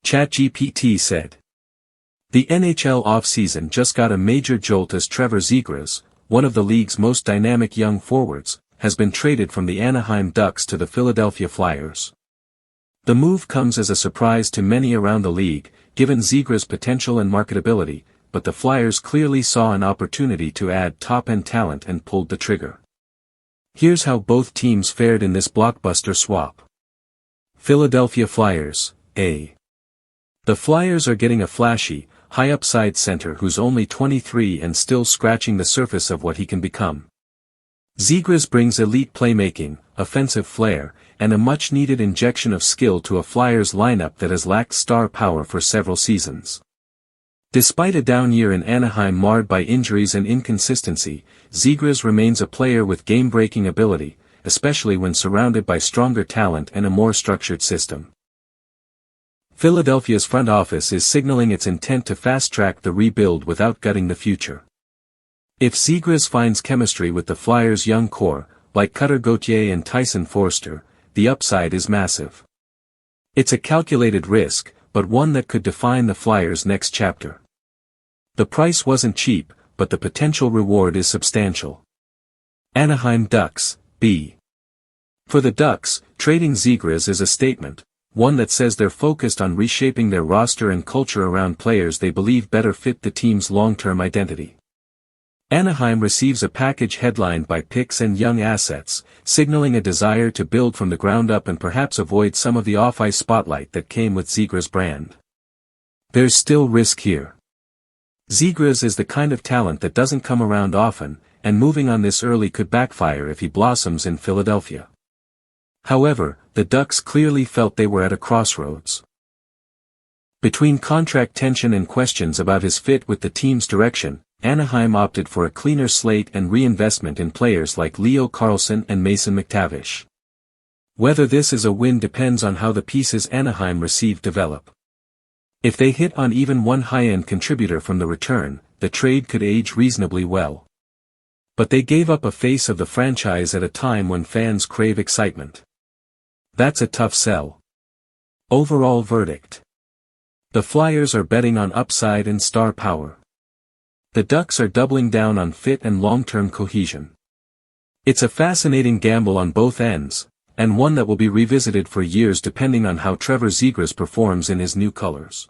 ChatGPT said. The NHL offseason just got a major jolt as Trevor Zegras, one of the league's most dynamic young forwards, has been traded from the Anaheim Ducks to the Philadelphia Flyers. The move comes as a surprise to many around the league, given Zegras' potential and marketability, but the Flyers clearly saw an opportunity to add top-end talent and pulled the trigger. Here's how both teams fared in this blockbuster swap. Philadelphia Flyers, A. The Flyers are getting a flashy, high-upside center who's only 23 and still scratching the surface of what he can become. Zegras brings elite playmaking, offensive flair, and a much-needed injection of skill to a Flyers lineup that has lacked star power for several seasons. Despite a down year in Anaheim marred by injuries and inconsistency, Zegras remains a player with game-breaking ability, especially when surrounded by stronger talent and a more structured system. Philadelphia's front office is signaling its intent to fast-track the rebuild without gutting the future. If Zegras finds chemistry with the Flyers' young core, like Cutter Gauthier and Tyson Foerster, the upside is massive. It's a calculated risk, but one that could define the Flyers' next chapter. The price wasn't cheap, but the potential reward is substantial. Anaheim Ducks, B. For the Ducks, trading Zegras is a statement, one that says they're focused on reshaping their roster and culture around players they believe better fit the team's long-term identity. Anaheim receives a package headlined by picks and young assets, signaling a desire to build from the ground up and perhaps avoid some of the off-ice spotlight that came with Zegras' brand. There's still risk here. Zegras is the kind of talent that doesn't come around often, and moving on this early could backfire if he blossoms in Philadelphia. However, the Ducks clearly felt they were at a crossroads. Between contract tension and questions about his fit with the team's direction, Anaheim opted for a cleaner slate and reinvestment in players like Leo Carlsson and Mason McTavish. Whether this is a win depends on how the pieces Anaheim receive develop. If they hit on even one high-end contributor from the return, the trade could age reasonably well. But they gave up a face of the franchise at a time when fans crave excitement. That's a tough sell. Overall verdict. The Flyers are betting on upside and star power. The Ducks are doubling down on fit and long-term cohesion. It's a fascinating gamble on both ends, and one that will be revisited for years depending on how Trevor Zegras performs in his new colors.